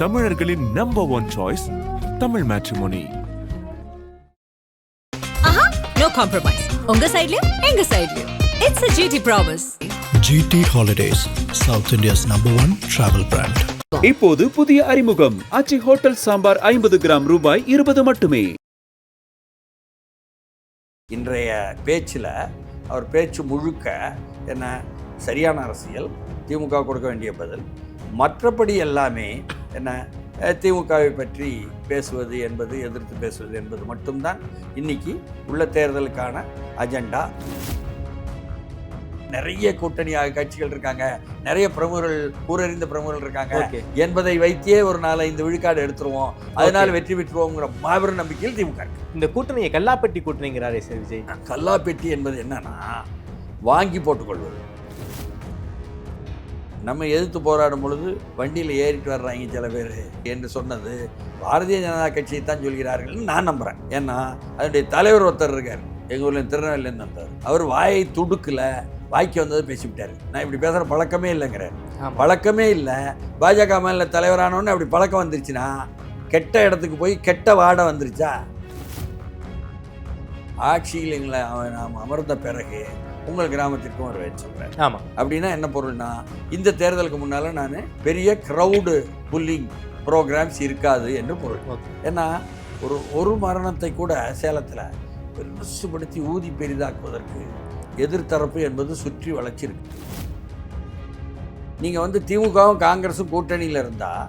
தமிழர்களின் number one choice Tamil matrimony. No compromise. உங்க சைடுலயும் எங்க சைடுலயும். It's a GT promise. GT Holidays, South India's #1 travel brand. இப்போது புதிய அறிமுகம் ஆச்சி ஹோட்டல் சாம்பார் 50 கிராம் ரூபாய் 20 மட்டுமே. இன்றைய பேச்சில் அவர் பேச்சு முழுக்க என்ன சரியான அரசியல், திமுக கொடுக்க வேண்டிய பதில், மற்றபடி எல்லாமே என்ன திமுகவை பற்றி பேசுவது என்பது, எதிர்த்து பேசுவது என்பது மட்டும்தான் இன்னைக்கு உள்ள தேர்தலுக்கான அஜெண்டா. நிறைய கூட்டணி கட்சிகள் இருக்காங்க, நிறைய பிரமுகர்கள், ஊரறிந்த பிரமுகர்கள் இருக்காங்க என்பதை வைத்தே ஒரு 4-5 விழுக்காடு எடுத்துருவோம், அதனால வெற்றி பெற்றுவோங்கிற மாபெரும் நம்பிக்கையில் திமுக இருக்கு. இந்த கூட்டணியை கல்லாப்பெட்டி கூட்டணிங்கிறாரே சார் விஜய். கல்லாப்பெட்டி என்பது என்னன்னா வாங்கி போட்டுக்கொள்வது. நம்ம எதிர்த்து போராடும் பொழுது வண்டியில் ஏறிட்டு வர்றாங்க சில பேர் என்று சொன்னது பாரதிய ஜனதா கட்சியை தான் சொல்கிறார்கள் நான் நம்புகிறேன். ஏன்னா அதனுடைய தலைவர் ஒருத்தர் இருக்கார், எங்கள் ஊரில் திருநெல்வேலியிலேருந்து வந்தார். அவர் வாயை துடுக்கல, வாய்க்கு வந்ததை பேசிவிட்டார். நான் இப்படி பேசுகிற பழக்கமே இல்லைங்கிறார். பழக்கமே இல்லை. பாஜக மாநில தலைவரானோன்னு அப்படி பழக்கம் வந்துருச்சுன்னா கெட்ட இடத்துக்கு போய் கெட்ட வாடை வந்துருச்சா? ஆட்சியில் எங்களை நாம் அமர்ந்த பிறகு உங்கள் கிராமத்திற்கும் ஒரு வேலை சொல்கிறேன். ஆமாம். அப்படின்னா என்ன பொருள்னா, இந்த தேர்தலுக்கு முன்னால் நான் பெரிய க்ரௌடு புல்லிங் ப்ரோக்ராம்ஸ் இருக்காது என்று பொருள். ஏன்னா ஒரு மரணத்தை கூட சேலத்தில் பெருசுபடுத்தி ஊதி பெரிதாக்குவதற்கு எதிர்த்தரப்பு என்பது சுற்றி வளைச்சிருக்கு. நீங்கள் வந்து திமுகவும் காங்கிரஸும் கூட்டணியில் இருந்தால்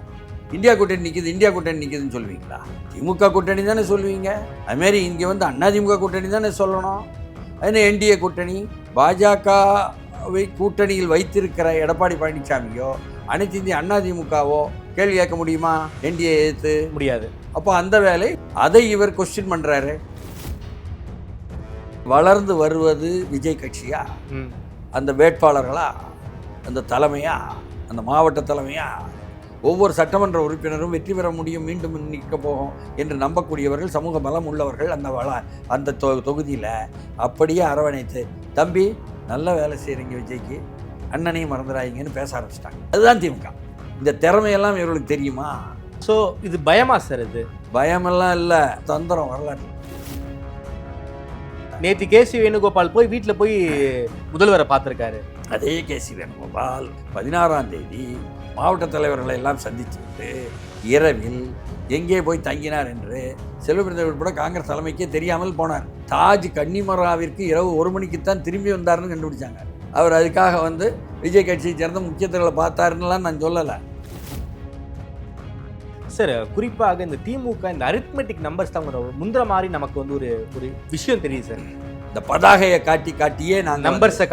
இந்தியா கூட்டணி நிற்கிது, இந்தியா கூட்டணி நிற்கிதுன்னு சொல்லுவீங்களா? திமுக கூட்டணி தானே சொல்லுவீங்க. அதுமாரி இங்கே வந்து அதிமுக கூட்டணி தானே சொல்லணும். அது என்டிஏ கூட்டணி. பாஜகவை கூட்டணியில் வைத்திருக்கிற எடப்பாடி பழனிசாமியோ அனைத்து இந்திய அதிமுகவோ கேள்வி கேட்க முடியுமா? என்டிஏ எதிர்த்து முடியாது. அப்போ அந்த வேலை அதை இவர் கொஸ்டின் பண்ணுறாரு. வளர்ந்து வருவது விஜய் கட்சியா, அந்த வேட்பாளர்களா, அந்த தலைமையா, அந்த மாவட்ட தலைமையா, ஒவ்வொரு சட்டமன்ற உறுப்பினரும் வெற்றி பெற முடியும், மீண்டும் நிற்க போகும் என்று நம்பக்கூடியவர்கள், சமூக பலம் உள்ளவர்கள் அந்த தொகுதியில் அப்படியே அரவணைத்து, தம்பி நல்ல வேலை செய்கிறீங்க விஜய்க்கு, அண்ணனையும் மறந்துடாதீங்கன்னு பேச ஆரம்பிச்சிட்டாங்க. அதுதான் திமுக. இந்த திறமையெல்லாம் இவர்களுக்கு தெரியுமா? ஸோ இது பயமா சார்? இது பயமெல்லாம் இல்லை, தந்திரம். வரலாற்று நேற்று கேசி வேணுகோபால் போய் வீட்டில் போய் முதல்வரை பார்த்துருக்காரு. அதே கேசி வேணுகோபால் 16ஆம் தேதி மாவட்ட தலைவர்களை எல்லாம் சந்திச்சுட்டு இரவில் எங்கே போய் தங்கினார் என்று செல்வபிரந்த உட்பட காங்கிரஸ் தலைமைக்கே தெரியாமல் போனார். தாஜ் கன்னிமராவிற்கு இரவு 1 மணிக்குத்தான் திரும்பி வந்தார்னு கண்டுபிடிச்சாங்க. அவர் அதுக்காக வந்து விஜய் கட்சியை சேர்ந்த முக்கியத்துவங்களை பார்த்தாருன்னுலாம் நான் சொல்லலை சார். குறிப்பாக இந்த திமுக இந்த அரித்மெட்டிக் நம்பர்ஸ் தான் முந்திர மாதிரி நமக்கு வந்து ஒரு விஷயம் தெரியுது சார். இந்த பதாகையை காட்டியே நாங்கள் நம்பர்ஸை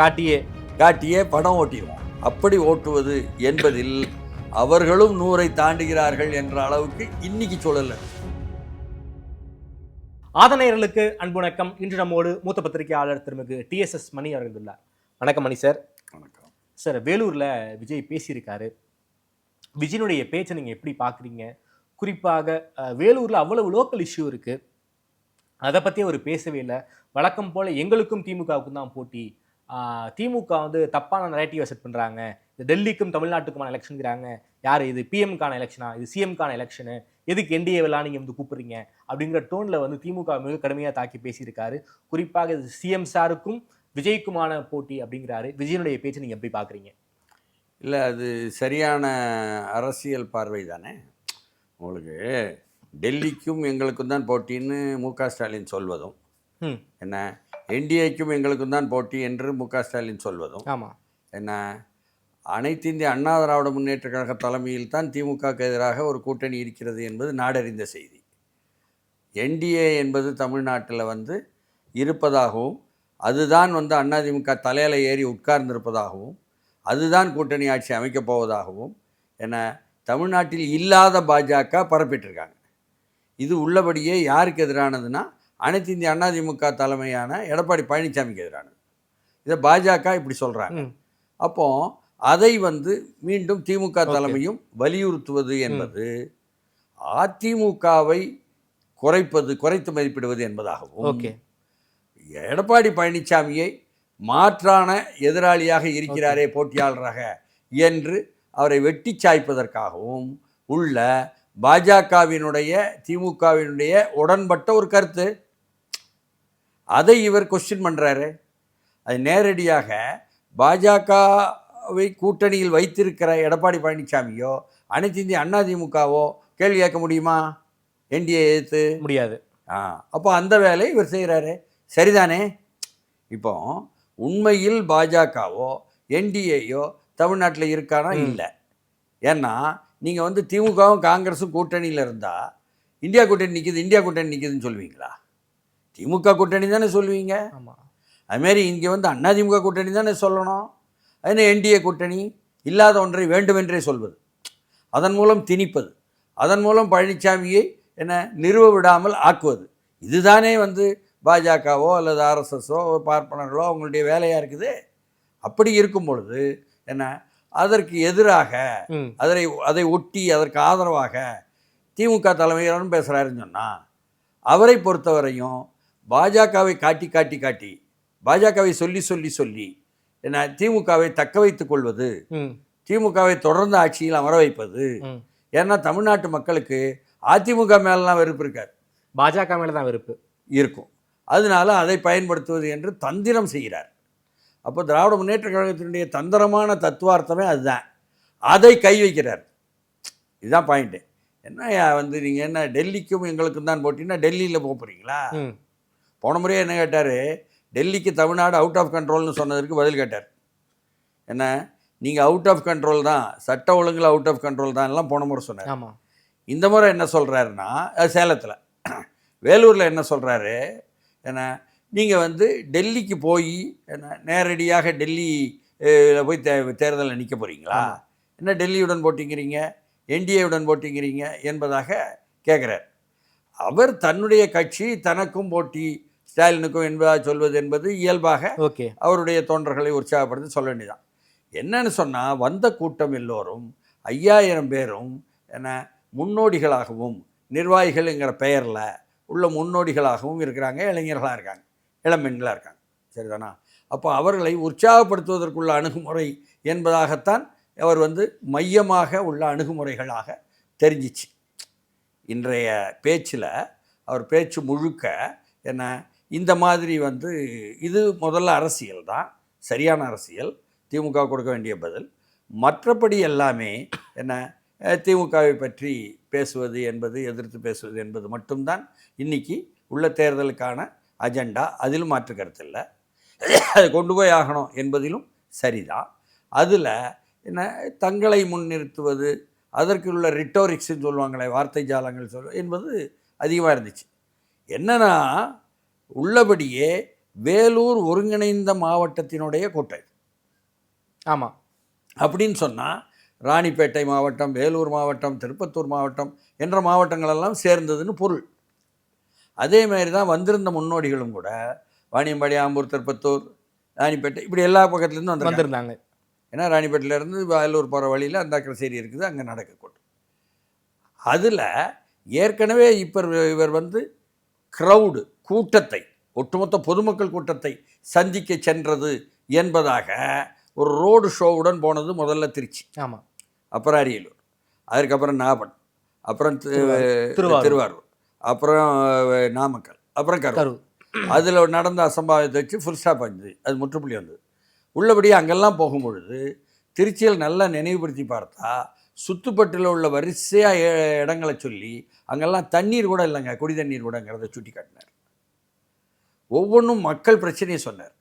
காட்டியே படம் ஓட்டிடுவோம். அப்படி ஓட்டுவது என்பதில் அவர்களும் 100ஐ தாண்டுகிறார்கள் என்ற அளவுக்கு இன்னைக்கு சொல்லல. ஆதனையர்களுக்கு அன்பு வணக்கம். இன்று நம்மோடு மூத்த பத்திரிகையாளர் திருமிகு TSS மணி அவர்கள் உள்ளார். வணக்கம் மணி சார். வணக்கம் சார். வேலூரில் விஜய் பேசியிருக்காரு. விஜயனுடைய பேச்சை நீங்கள் எப்படி பார்க்குறீங்க? குறிப்பாக வேலூரில் அவ்வளவு லோக்கல் இஷ்யூ இருக்குது, அதை பற்றி அவர் பேசவே இல்லை. வழக்கம் போல் எங்களுக்கும் திமுகவுக்கும் தான் போட்டி, திமுக வந்து தப்பான நரேட்டிவை செட் பண்ணுறாங்க, இது டெல்லிக்கும் தமிழ்நாட்டுக்குமான எலெக்ஷனுங்கிறாங்க, யார் இது பிஎம்கான எலெக்ஷனா, இது சிஎம்கான எலெக்ஷனு, எதுக்கு என்டிஏவெல்லாம் நீங்கள் வந்து கூப்பிட்றீங்க அப்படிங்கிற டோனில் வந்து திமுக மிக கடுமையாக தாக்கி பேசியிருக்காரு. குறிப்பாக இது சிஎம் சாருக்கும் விஜய்க்குமான போட்டி அப்படிங்கிறாரு. விஜயனுடைய பேச்சு நீங்கள் எப்படி பார்க்குறீங்க? இல்லை, அது சரியான அரசியல் பார்வை தானே. உங்களுக்கு டெல்லிக்கும் எங்களுக்கும் தான் போட்டின்னு முக ஸ்டாலின் சொல்வதும், என்ன என்டிஏக்கும் எங்களுக்கும் தான் போட்டி என்று முக ஸ்டாலின் சொல்வதும், ஆமாம், என்ன அனைத்து இந்திய அண்ணா திராவிட முன்னேற்ற கழக தலைமையில் தான் திமுகவுக்கு எதிராக ஒரு கூட்டணி இருக்கிறது என்பது நாடறிந்த செய்தி. என்டிஏ என்பது தமிழ்நாட்டில் வந்து இருப்பதாகவும், அதுதான் வந்து அதிமுக தலையில் ஏறி உட்கார்ந்திருப்பதாகவும், அதுதான் கூட்டணி ஆட்சி அமைக்கப் போவதாகவும் என்ன தமிழ்நாட்டில் இல்லாத பாஜக பரப்பிட்டிருக்காங்க. இது உள்ளபடியே யாருக்கு எதிரானதுன்னா அனைத்து இந்திய அதிமுக தலைமையான எடப்பாடி பழனிசாமிக்கு எதிரானது. இதை பாஜக இப்படி சொல்கிறாங்க. அப்போது அதை வந்து மீண்டும் திமுக தலைமையும் வலியுறுத்துவது என்பது அதிமுகவை குறைத்து மதிப்பிடுவது என்பதாகவும், எடப்பாடி பழனிசாமியை மாற்றான எதிராளியாக இருக்கிறாரே போட்டியாளராக என்று அவரை வெட்டி சாய்ப்பதற்காகவும் உள்ள பாஜகவினுடைய திமுகவினுடைய உடன்பட்ட ஒரு கருத்து. அதை இவர் கொஸ்டின் பண்ணுறாரு. அது நேரடியாக பாஜகவை கூட்டணியில் வைத்திருக்கிற எடப்பாடி பழனிசாமியோ அனைத்து இந்திய அண்ணா திமுகவோ கேள்வி கேட்க முடியுமா? என்டிஏ எதிர்த்து முடியாது. அப்போ அந்த வேலையை இவர் செய்கிறாரு. சரிதானே? இப்போ உண்மையில் பாஜகவோ என்டிஏயோ தமிழ்நாட்டில் இருக்கானா? இல்லை. ஏன்னா நீங்கள் வந்து திமுகவும் காங்கிரஸும் கூட்டணியில் இருந்தால் இந்தியா கூட்டணி நிற்குதுன்னு சொல்லுவீங்களா? திமுக கூட்டணி தானே சொல்லுவீங்க. ஆமாம். அதுமாரி இங்கே வந்து அதிமுக கூட்டணி தானே சொல்லணும். அது என்டிஏ கூட்டணி இல்லாத ஒன்றை வேண்டுமென்றே சொல்வது, அதன் மூலம் திணிப்பது, அதன் மூலம் பழனிசாமியை நிறுவ விடாமல் ஆக்குவது, இதுதானே வந்து பாஜகவோ அல்லது ஆர்எஸ்எஸோ பார்ப்பனர்களோ அவங்களுடைய வேலையாக இருக்குது. அப்படி இருக்கும் பொழுது அதற்கு எதிராக அதை ஒட்டி அதற்கு ஆதரவாக திமுக தலைமையிலும் பேசுகிறாருன்னு சொன்னால், அவரை பொறுத்தவரையும் பாஜகவை காட்டி பாஜகவை சொல்லி திமுகவை தக்க வைத்துக் கொள்வது, திமுகவை தொடர்ந்து ஆட்சியில் அமர வைப்பது. ஏன்னா தமிழ்நாட்டு மக்களுக்கு அதிமுக மேலாம் வெறுப்பு இருக்காது, பாஜக மேலே தான் வெறுப்பு இருக்கும். அதனால அதை பயன்படுத்துவது என்று தந்திரம் செய்கிறார். அப்போ திராவிட முன்னேற்ற கழகத்தினுடைய தந்திரமான தத்துவார்த்தமே அதுதான். அதை கை வைக்கிறார். இதுதான் பாயிண்ட்டு. வந்து நீங்கள் டெல்லிக்கும் எங்களுக்கும் தான் போட்டிங்கன்னா டெல்லியில் போக போகிறீங்களா? போன முறையே என்ன கேட்டார்? டெல்லிக்கு தமிழ்நாடு அவுட் ஆஃப் கண்ட்ரோல்னு சொன்னதற்கு பதில் கேட்டார். நீங்கள் அவுட் ஆஃப் கண்ட்ரோல் தான், சட்ட ஒழுங்கில் அவுட் ஆஃப் கண்ட்ரோல் தான் எல்லாம் போன முறை சொன்னார். ஆமாம். இந்த முறை என்ன சொல்கிறாருன்னா, சேலத்தில் வேலூரில் என்ன சொல்கிறாரு? நீங்கள் வந்து டெல்லிக்கு போய் நேரடியாக டெல்லியில் போய் தேர்தலில் நிற்க போகிறீங்களா? என்ன டெல்லியுடன் போட்டிங்கிறீங்க, என்டிஏவுடன் போட்டிங்கிறீங்க என்பதாக கேட்குறார். அவர் தன்னுடைய கட்சி தனக்கும் போட்டி ஸ்டாலினுக்கும் என்பதாக சொல்வது என்பது இயல்பாக அவருடைய தொண்டர்களை உற்சாகப்படுத்தி சொல்ல வேண்டியதான். என்னன்னு சொன்னால், வந்த கூட்டம் எல்லோரும் 5000 பேரும் முன்னோடிகளாகவும் நிர்வாகிகள்ங்கிற பெயரில் உள்ள முன்னோடிகளாகவும் இருக்கிறாங்க, இளைஞர்களாக இருக்காங்க, இளம்பெண்களாக இருக்காங்க. சரிதானா? அப்போ அவர்களை உற்சாகப்படுத்துவதற்குள்ள அணுகுமுறை என்பதாகத்தான் அவர் வந்து மையமாக உள்ள அணுகுமுறைகளாக தெரிஞ்சிச்சு. இன்றைய பேச்சில் அவர் பேச்சு முழுக்க இந்த மாதிரி வந்து இது முதல்ல அரசியல் தான், சரியான அரசியல், திமுக கொடுக்க வேண்டிய பதில். மற்றபடி எல்லாமே திமுகவை பற்றி பேசுவது என்பது, எதிர்த்து பேசுவது என்பது மட்டும்தான் இன்றைக்கி உள்ள தேர்தலுக்கான அஜெண்டா. அதிலும் மாற்று கருத்து இல்லை. அதை கொண்டு போய் ஆகணும் என்பதிலும் சரிதான். அதில் தங்களை முன்னிறுத்துவது, அதற்கு உள்ள ரிட்டோரிக்ஸ்ன்னு சொல்லுவாங்களே, வார்த்தை ஜாலங்கள் என்பது அதிகமாக இருந்துச்சு. என்னன்னா, உள்ளபடியே வேலூர் ஒருங்கிணைந்த மாவட்டத்தினுடைய கோட்டை. ஆமாம். அப்படின்னு சொன்னால் ராணிப்பேட்டை மாவட்டம், வேலூர் மாவட்டம், திருப்பத்தூர் மாவட்டம் என்ற மாவட்டங்களெல்லாம் சேர்ந்ததுன்னு பொருள். அதே மாதிரி தான் வந்திருந்த முன்னோடிகளும் கூட வாணியம்பாடி, ஆம்பூர், திருப்பத்தூர், ராணிப்பேட்டை இப்படி எல்லா பக்கத்துலேருந்து வந்திருந்தாங்க. ஏன்னா ராணிப்பேட்டையிலேருந்து வேலூர் போகிற வழியில் அந்த கிரசேரி இருக்குது, அங்கே நடக்கக்கூடும். அதில் ஏற்கனவே இவர் வந்து க்ரௌடு கூட்டத்தை, ஒட்டுமொத்த பொதுமக்கள் கூட்டத்தை சந்திக்க சென்றது என்பதாக ஒரு ரோடு ஷோவுடன் போனது. முதல்ல திருச்சி, ஆமாம், அப்புறம் அரியலூர், அதுக்கப்புறம் நாகப்பட்டினம், அப்புறம் திருவாரூர், அப்புறம் நாமக்கல், அப்புறம் கரூர். அதில் நடந்த அசம்பாவிதத்தை வச்சு ஃபுல் ஸ்டாப் ஆச்சு, அது முற்றுப்புள்ளி வந்தது. உள்ளபடி அங்கெல்லாம் போகும்பொழுது திருச்சியில் நல்லா நினைவுபடுத்தி பார்த்தா, சுத்துப்பட்டில் உள்ள வரிசையாக இடங்களை சொல்லி அங்கெல்லாம் தண்ணீர் கூட இல்லைங்க, குடி தண்ணீர் கூடங்கிறத சுட்டி காட்டினார். ஒவ்வொன்றும் மக்கள் பிரச்சனையை சொன்னார்.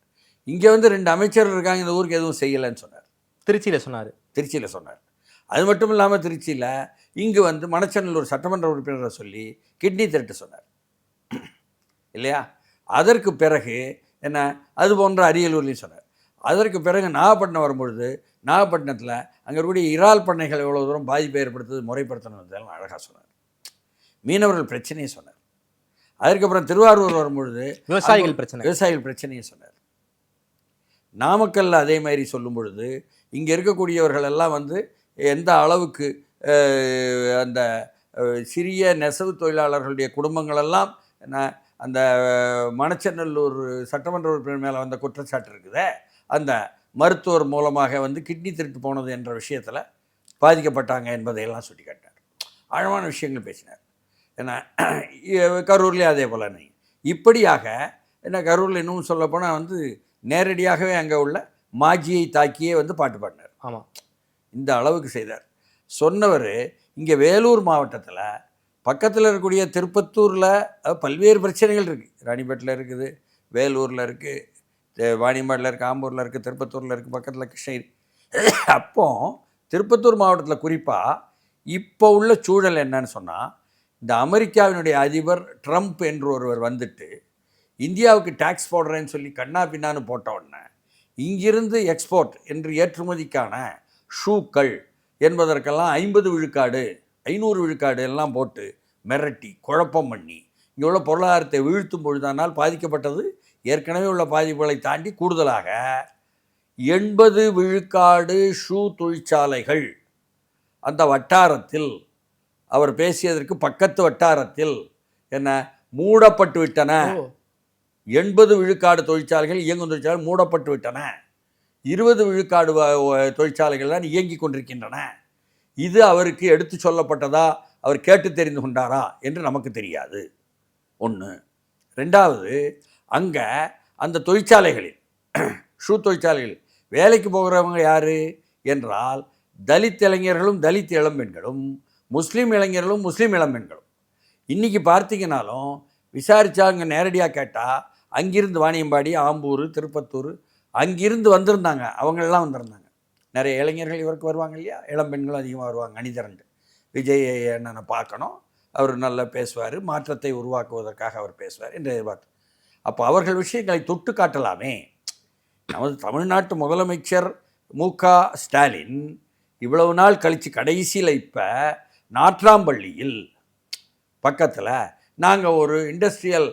இங்கே வந்து 2 அமைச்சர்கள் இருக்காங்க, இந்த ஊருக்கு எதுவும் செய்யலைன்னு சொன்னார். திருச்சியில் சொன்னார். அது மட்டும் இல்லாமல் திருச்சியில் இங்கு வந்து மணச்சநல்லூர் சட்டமன்ற உறுப்பினரை சொல்லி கிட்னி திருட்டு சொன்னார் இல்லையா? அதற்கு பிறகு அது போன்ற அரியலூர்லையும் சொன்னார். அதற்கு பிறகு நாகப்பட்டினம் வரும்பொழுது நாகப்பட்டினத்தில் அங்கே இருக்கக்கூடிய இறால் பண்ணைகள் எவ்வளோ தூரம் பாதிப்பை ஏற்படுத்துவது, முறைப்படுத்தணும் அழகாக சொன்னார். மீனவர்கள் பிரச்சனையை சொன்னார். அதற்கப்புறம் திருவாரூர் வரும்பொழுது விவசாயிகள் பிரச்சனையை சொன்னார். நாமக்கல்ல அதே மாதிரி சொல்லும் பொழுது இங்கே இருக்கக்கூடியவர்கள் எல்லாம் வந்து எந்த அளவுக்கு அந்த சிறிய நெசவு தொழிலாளர்களுடைய குடும்பங்களெல்லாம் அந்த மணச்சநல்லூர் சட்டமன்ற உறுப்பினர் மேலே வந்த குற்றச்சாட்டு இருக்குதே, அந்த மருத்துவர் மூலமாக வந்து கிட்னி திருட்டு போனது என்ற விஷயத்தில் பாதிக்கப்பட்டாங்க என்பதையெல்லாம் சுட்டி காட்டினார். ஆழமான விஷயங்கள் பேசினார். ஏன்னா கரூர்லேயே அதே போல் இப்படியாக என்ன கரூரில் இன்னும் சொல்லப்போனால் வந்து நேரடியாகவே அங்கே உள்ள மாஜியை தாக்கியே வந்து பாட்டு பாடினார். ஆமாம், இந்த அளவுக்கு செய்தார். சொன்னவர் இங்கே வேலூர் மாவட்டத்தில் பக்கத்தில் இருக்கக்கூடிய திருப்பத்தூரில் பல்வேறு பிரச்சனைகள் இருக்குது. ராணிப்பேட்டில் இருக்குது, வேலூரில் இருக்குது, வாணியம்பாடியில் இருக்குது, ஆம்பூரில் இருக்குது, திருப்பத்தூரில் இருக்குது, பக்கத்தில் கிருஷ்ணகிரி. அப்போ திருப்பத்தூர் மாவட்டத்தில் குறிப்பாக இப்போ உள்ள சூழல் என்னன்னு சொன்னால், இந்த அமெரிக்காவினுடைய அதிபர் ட்ரம்ப் என்று ஒருவர் வந்துட்டு இந்தியாவுக்கு டேக்ஸ் போடுறேன்னு சொல்லி கண்ணா பின்னான்னு போட்ட உடனே இங்கிருந்து எக்ஸ்போர்ட் என்று ஏற்றுமதிக்கான ஷூக்கள் என்பதற்கெல்லாம் 50 விழுக்காடு 500 விழுக்காடு எல்லாம் போட்டு மிரட்டி குழப்பம் பண்ணி இங்கே உள்ள பொருளாதாரத்தை வீழ்த்தும் பொழுதானால் பாதிக்கப்பட்டது ஏற்கனவே உள்ள பாதிப்புகளை தாண்டி கூடுதலாக 80 விழுக்காடு ஷூ தொழிற்சாலைகள் அந்த வட்டாரத்தில், அவர் பேசியதற்கு பக்கத்து வட்டாரத்தில் என்ன மூடப்பட்டு விட்டன. 80 விழுக்காடு தொழிற்சாலைகள், இயங்கும் தொழிற்சாலைகள் மூடப்பட்டு விட்டன. 20 விழுக்காடு தொழிற்சாலைகள் தான் இயங்கிக் கொண்டிருக்கின்றன. இது அவருக்கு எடுத்து சொல்லப்பட்டதா, அவர் கேட்டு தெரிந்து கொண்டாரா என்று நமக்கு தெரியாது. ஒன்று. ரெண்டாவது, அங்கே அந்த தொழிற்சாலைகளில் ஷூ தொழிற்சாலைகளில் வேலைக்கு போகிறவங்க யார் என்றால் தலித் இளைஞர்களும் தலித் இளம்பெண்களும், முஸ்லீம் இளைஞர்களும் முஸ்லீம் இளம்பெண்களும். இன்றைக்கி பார்த்தீங்கன்னாலும் விசாரித்தா அங்கே நேரடியாக கேட்டால் அங்கிருந்து வாணியம்பாடி, ஆம்பூர், திருப்பத்தூர் அங்கிருந்து வந்திருந்தாங்க. அவங்களெல்லாம் வந்திருந்தாங்க. நிறைய இளைஞர்கள் இவருக்கு வருவாங்க இல்லையா, இளம்பெண்களும் அதிகமாக வருவாங்க அணிதிரண்டு. விஜய் என்னென்ன பார்க்கணும், அவர் நல்லா பேசுவார், மாற்றத்தை உருவாக்குவதற்காக அவர் பேசுவார் என்று எதிர்பார்த்து. அப்போ அவர்கள் விஷயங்களை தொட்டு காட்டலாமே. நமது தமிழ்நாட்டு முதலமைச்சர் மு.க. ஸ்டாலின் இவ்வளவு நாள் கழித்து கடைசியில் இப்போ நாட்ராம்பள்ளியில் பக்கத்தில் நாங்கள் ஒரு இண்டஸ்ட்ரியல்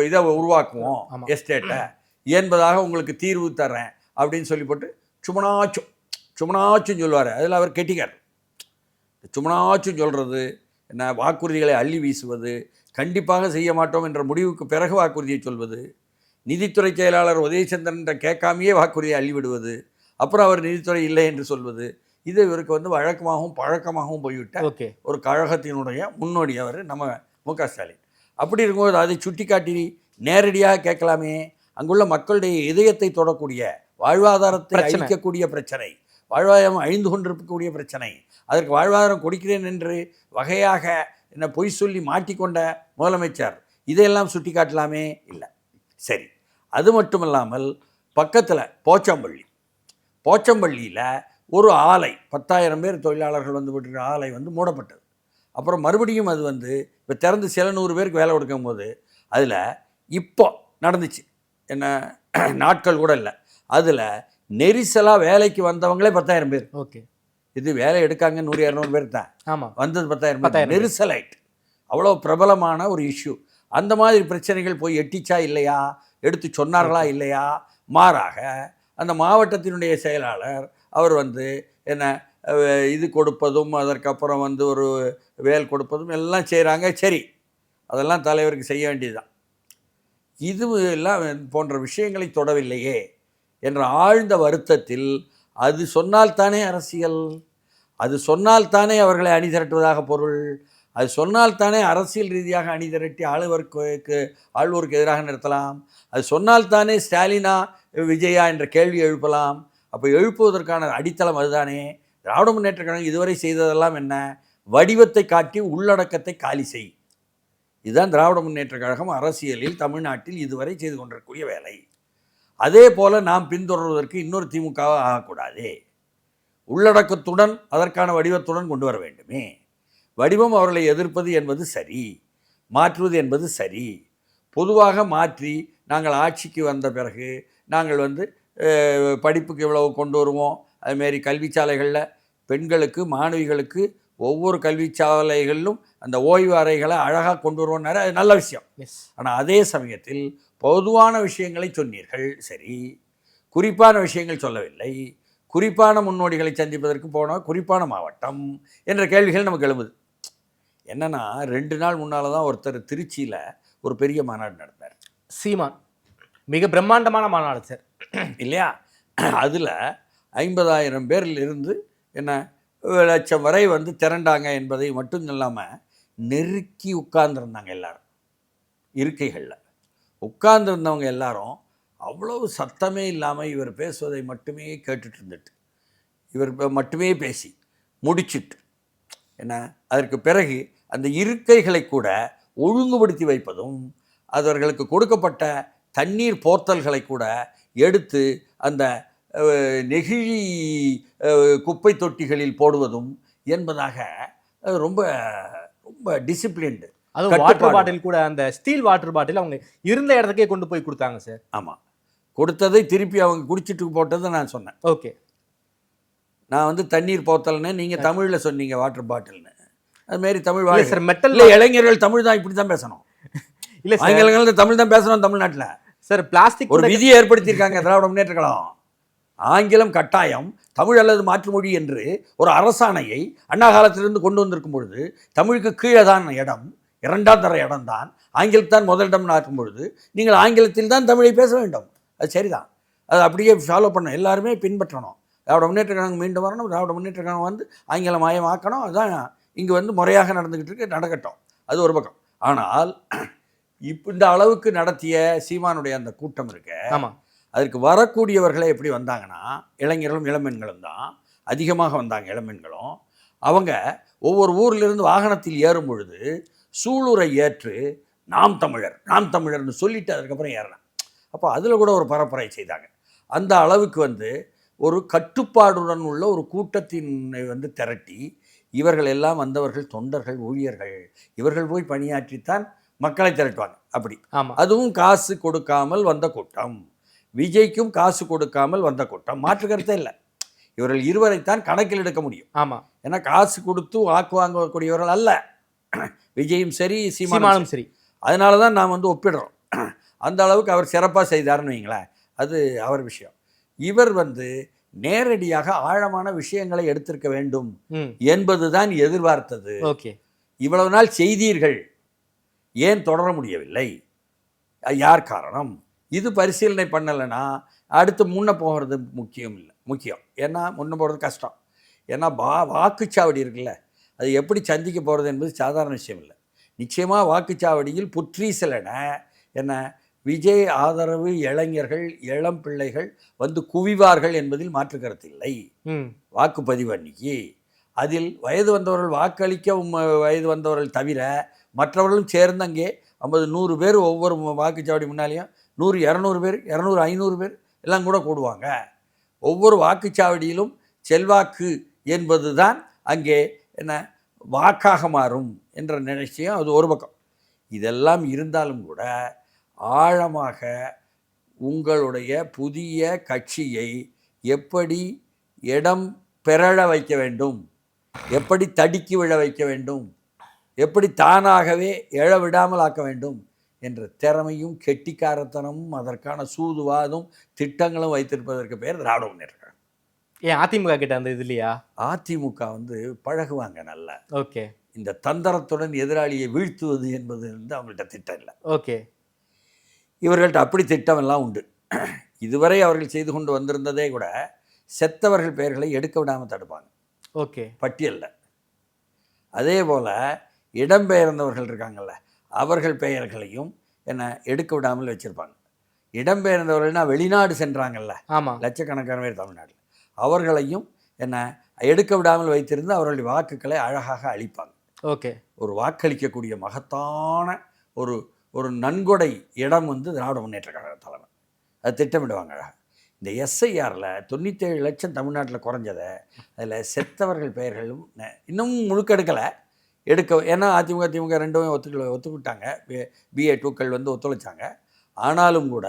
இதை உருவாக்குவோம், எஸ்டேட்டை என்பதாக உங்களுக்கு தீர்வு தர்றேன் அப்படின்னு சொல்லி போட்டு சுமனாச்சும் சொல்லுவார். அதில் அவர் கெட்டிக்கார். சுமனாச்சும் சொல்கிறது என்ன, வாக்குறுதிகளை அள்ளி வீசுவது, கண்டிப்பாக செய்ய மாட்டோம் என்ற முடிவுக்கு பிறகு வாக்குறுதியை சொல்வது, நிதித்துறை செயலாளர் உதயச்சந்திரன் கேட்காமையே வாக்குறுதியை அள்ளிவிடுவது, அப்புறம் அவர் நிதித்துறை இல்லை என்று சொல்வது, இது இவருக்கு வந்து வழக்கமாகவும் பழக்கமாகவும் போய்விட்ட ஒரு கழகத்தினுடைய முன்னோடி அவர் நம்ம மு.க. ஸ்டாலின். அப்படி இருக்கும்போது அதை சுட்டி காட்டி நேரடியாக கேட்கலாமே. அங்குள்ள மக்களுடைய இதயத்தை தொடக்கூடிய, வாழ்வாதாரத்தை அழிக்கக்கூடிய பிரச்சனை, வாழ்வாதாரம் அழிந்து கொண்டிருக்கக்கூடிய பிரச்சனை, அதற்கு வாழ்வாதாரம் கொடுக்கிறேன் என்று வகையாக என்ன பொய் சொல்லி மாட்டிக்கொண்ட முதலமைச்சர் இதையெல்லாம் சுட்டி காட்டலாமே. இல்லை. சரி, அது மட்டும் இல்லாமல் பக்கத்தில் போச்சம்பள்ளியில் ஒரு ஆலை, 10,000 பேர் தொழிலாளர்கள் வந்து விட்டுருக்கிற ஆலை வந்து மூடப்பட்டது. அப்புறம் மறுபடியும் அது வந்து இப்போ திறந்து சில 100 பேருக்கு வேலை கொடுக்கும் போது அதில் இப்போ நடந்துச்சு என்ன, நாட்கள் கூட இல்லை, அதில் நெரிசலாக வேலைக்கு வந்தவங்களே 10,000 பேர். ஓகே, இது வேலை எடுக்காங்க 100-200 பேர் தான். ஆமாம், வந்தது 10,000 பேர். நெரிசலைட் அவ்வளோ பிரபலமான ஒரு இஷ்யூ. அந்த மாதிரி பிரச்சனைகள் போய் எட்டிச்சா இல்லையா, எடுத்து சொன்னார்களா இல்லையா? மாறாக அந்த மாவட்டத்தினுடைய செயலாளர் அவர் வந்து என்ன இது கொடுப்பதும், அதற்கப்புறம் வந்து ஒரு வேல் கொடுப்பதும் எல்லாம் செய்கிறாங்க. சரி, அதெல்லாம் தலைவருக்கு செய்ய வேண்டியதுதான். இது எல்லாம் போன்ற விஷயங்களை தொடவில்லையே என்ற ஆழ்ந்த வருத்தத்தில், அது சொன்னால்தானே அரசியல், அது சொன்னால்தானே அவர்களை அணிதிரட்டுவதாக பொருள், அது சொன்னால்தானே அரசியல் ரீதியாக அணிதிரட்டி ஆளுவோருக்கு எதிராக நிறுத்தலாம், அது சொன்னால்தானே ஸ்டாலினா விஜயா என்ற கேள்வி எழுப்பலாம். அப்போ எழுப்புவதற்கான அடித்தளம் அதுதானே. திராவிட முன்னேற்ற கழகம் இதுவரை செய்ததெல்லாம் என்ன, வடிவத்தை காட்டி உள்ளடக்கத்தை காலி செய். இதுதான் திராவிட முன்னேற்ற கழகம் அரசியலில் தமிழ்நாட்டில் இதுவரை செய்து கொண்டிருக்கக்கூடிய வேலை. அதே போல் நாம் பின்தொடர்வதற்கு இன்னொரு திமுகவாக ஆகக்கூடாதே. உள்ளடக்கத்துடன் அதற்கான வடிவத்துடன் கொண்டு வர வேண்டுமே. வடிவம் அவர்களை எதிர்ப்பது என்பது சரி, மாற்றுவது என்பது சரி. பொதுவாக மாற்றி நாங்கள் ஆட்சிக்கு வந்த பிறகு நாங்கள் வந்து படிப்புக்கு இவ்வளவு கொண்டு வருவோம், அதுமாரி கல்விச்சாலைகளில் பெண்களுக்கு மாணவிகளுக்கு ஒவ்வொரு கல்விச்சாலைகளிலும் அந்த ஓய்வு அறைகளை அழகாக கொண்டு வருவோம்னாரு. அது நல்ல விஷயம். ஆனால் அதே சமயத்தில் பொதுவான விஷயங்களை சொன்னீர்கள், சரி, குறிப்பான விஷயங்கள் சொல்லவில்லை. குறிப்பான முன்னோடிகளை சந்திப்பதற்கு போனால் குறிப்பான மாவட்டம் என்ற கேள்விகள் நமக்கு எழும்புது. என்னென்னா, 2 நாள் முன்னால் தான் ஒருத்தர் திருச்சியில் ஒரு பெரிய மாநாடு நடந்தார். சீமான் மிக பிரம்மாண்டமான மாநாடு சார், இல்லையா? அதில் 50,000 பேரில் இருந்து என்ன லட்சம் வரை வந்து திரண்டாங்க என்பதை மட்டும் இல்லாமல் நெருக்கி உட்கார்ந்துருந்தாங்க எல்லாரும். இருக்கைகளில் உட்கார்ந்துருந்தவங்க எல்லாரும் அவ்வளவு சத்தமே இல்லாமல் இவர் பேசுவதை மட்டுமே கேட்டுட்டு இருந்துட்டு, இவர் மட்டுமே பேசி முடிச்சுட்டு, என்ன அதற்கு பிறகு அந்த இருக்கைகளை கூட ஒழுங்குபடுத்தி வைப்பதும், அவர்களுக்கு கொடுக்கப்பட்ட தண்ணீர் போத்தல்களை கூட எடுத்து அந்த நெகிழி குப்பை தொட்டிகளில் போடுவதும் என்பதாக ரொம்ப ரொம்ப டிசிப்ளின்டு. அதுவும் வாட்டர் பாட்டில் கூட, அந்த ஸ்டீல் வாட்டர் பாட்டில் அவங்க இருந்த இடத்துக்கே கொண்டு போய் கொடுத்தாங்க சார். ஆமாம், கொடுத்ததை திருப்பி அவங்க குடிச்சிட்டு போட்டதை நான் சொன்னேன். ஓகே, நான் வந்து தண்ணீர் போத்தல்னு, நீங்கள் தமிழில் சொன்னீங்க வாட்டர் பாட்டில்னு. அதுமாரி தமிழ் சார் மெட்டல் இளைஞர்கள் தமிழ் தான் இப்படி தான் பேசணும். இல்லை சார், ஆங்கிலங்கள் தமிழ் தான் பேசணும் தமிழ்நாட்டில். சார் பிளாஸ்டிக் ஒரு விதியை ஏற்படுத்தியிருக்காங்க திராவிட முன்னேற்ற கழகம். ஆங்கிலம் கட்டாயம், தமிழ் அல்லது மாற்று மொழி என்று ஒரு அரசாணையை அண்ணா காலத்திலிருந்து கொண்டு வந்திருக்கும் பொழுது, தமிழுக்கு கீழே தான் இடம், இரண்டாம் தர இடம் தான், ஆங்கிலத்தான் முதலிடம் ஆற்றும் பொழுது நீங்கள் ஆங்கிலத்தில் தான் தமிழை பேச வேண்டும். அது சரிதான், அது அப்படியே ஃபாலோ பண்ணணும், எல்லாருமே பின்பற்றணும். திராவிட முன்னேற்ற கழகம் மீண்டும் வரணும், திராவிட முன்னேற்ற கழகம் வந்து ஆங்கிலம் மயமாக்கணும். அதுதான் இங்கே வந்து முறையாக நடந்துக்கிட்டு இருக்கு, நடக்கட்டும், அது ஒரு பக்கம். ஆனால் இப்போ இந்த அளவுக்கு நடத்திய சீமானுடைய அந்த கூட்டம் இருக்கு. ஆமாம், அதற்கு வரக்கூடியவர்களே எப்படி வந்தாங்கன்னா, இளைஞர்களும் இளம்பெண்களும் தான் அதிகமாக வந்தாங்க. இளம்பெண்களும் அவங்க ஒவ்வொரு ஊர்லேருந்து வாகனத்தில் ஏறும் பொழுது சூளுரை ஏற்று நாம் தமிழர் நாம் தமிழர்னு சொல்லிட்டு அதுக்கப்புறம் ஏறினேன். அப்போ அதில் கூட ஒரு பரப்புரை செய்தாங்க. அந்த அளவுக்கு வந்து ஒரு கட்டுப்பாடுடன் உள்ள ஒரு கூட்டத்தினை வந்து திரட்டி, இவர்கள் எல்லாம் வந்தவர்கள் தொண்டர்கள், ஊழியர்கள், இவர்கள் போய் பணியாற்றித்தான் மக்களை திரட்டுவாங்க. அப்படி அதுவும் காசு கொடுக்காமல் வந்த கூட்டம், விஜய்க்கும் காசு கொடுக்காமல் வந்த கூட்டம், மாற்று கருத்தே இல்லை. இவர்கள் இருவரைத்தான் கணக்கில் எடுக்க முடியும். ஆமாம், ஏன்னா காசு கொடுத்து வாக்கு வாங்கக்கூடியவர்கள் அல்ல விஜயும் சரி சீமானும் சரி. அதனால தான் நாம் வந்து ஒப்பிடுறோம். அந்த அளவுக்கு அவர் சிறப்பாக செய்தார்னு வைங்களேன், அது அவர் விஷயம். இவர் வந்து நேரடியாக ஆழமான விஷயங்களை எடுத்திருக்க வேண்டும் என்பதுதான் எதிர்பார்த்தது. ஓகே, இவ்வளவு நாள் செய்தீர்கள், ஏன் தொடர முடியவில்லை, யார் காரணம், இது பரிசீலனை பண்ணலைன்னா அடுத்து முன்ன போகிறது முக்கியம். ஏன்னா முன்ன போகிறது கஷ்டம். ஏன்னா வாக்குச்சாவடி இருக்குல்ல, அது எப்படி சந்திக்க போகிறது என்பது சாதாரண விஷயம் இல்லை. நிச்சயமாக வாக்குச்சாவடியில் புற்றீசலென என்ன விஜய் ஆதரவு இளைஞர்கள், இளம் பிள்ளைகள் வந்து குவிவார்கள் என்பதில் மாற்று கருத்து இல்லை. வாக்குப்பதிவு அன்னைக்கு அதில் வயது வந்தவர்கள் வாக்களிக்க வயது வந்தவர்கள் தவிர மற்றவர்களும் சேர்ந்து அங்கே 50-100 பேர் ஒவ்வொரு வாக்குச்சாவடி முன்னாலேயும் 100-200 பேர், 200-500 பேர் எல்லாம் கூட கூடுவாங்க. ஒவ்வொரு வாக்குச்சாவடியிலும் செல்வாக்கு என்பது தான் அங்கே என்ன வாக்காக மாறும் என்ற நிச்சயம், அது ஒரு பக்கம். இதெல்லாம் இருந்தாலும் கூட ஆழமாக உங்களுடைய புதிய கட்சியை எப்படி இடம் பெறழ வைக்க வேண்டும், எப்படி தடுக்கி விழ வைக்க வேண்டும், எப்படி தானாகவே எழ விடாமல் ஆக்க வேண்டும் என்ற திறமையும் கெட்டிக்காரத்தனமும் அதற்கான சூதுவாதும் திட்டங்களும் வைத்திருப்பதற்கு பேர் திராவிட முன்னேற்ற கழகம். ஏன் அதிமுக கிட்ட அந்த இது இல்லையா? அதிமுக வந்து பழகுவாங்க நல்லா. ஓகே, இந்த தந்திரத்துடன் எதிராளியை வீழ்த்துவது என்பது வந்து அவங்கள்ட்ட திட்டம் இல்லை. ஓகே, இவர்கள்ட்ட அப்படி திட்டம் எல்லாம் உண்டு. இதுவரை அவர்கள் செய்து கொண்டு வந்திருந்ததே கூட செத்தவர்கள் பெயர்களை எடுக்க விடாமல் தடுப்பாங்க. ஓகே, பட்டியலில். அதே போல் இடம்பெயர்ந்தவர்கள் இருக்காங்கல்ல, அவர்கள் பெயர்களையும் என்ன எடுக்க விடாமல் வச்சுருப்பாங்க. இடம்பெயர்ந்தவர்கள்னா வெளிநாடு சென்றாங்கல்ல, ஆமாம், லட்சக்கணக்கான பேர் தமிழ்நாட்டில், அவர்களையும் என்ன எடுக்க விடாமல் வைத்திருந்து அவர்களுடைய வாக்குகளை அழகாக அளிப்பாங்க. ஓகே, ஒரு வாக்களிக்கக்கூடிய மகத்தான ஒரு ஒரு நன்கொடை இடம் வந்து திராவிட முன்னேற்ற கழக தலைமை அது திட்டமிடுவாங்க அழகாக. இந்த எஸ்ஐஆரில் 97 லட்சம் தமிழ்நாட்டில் குறைஞ்சதை, அதில் செத்தவர்கள் பெயர்களும் இன்னும் முழுக்க எடுக்கலை, ஏன்னா அதிமுக ரெண்டுமே ஒத்துக்கிட்டாங்க. BA 2க்கள் வந்து ஒத்துழைச்சாங்க. ஆனாலும் கூட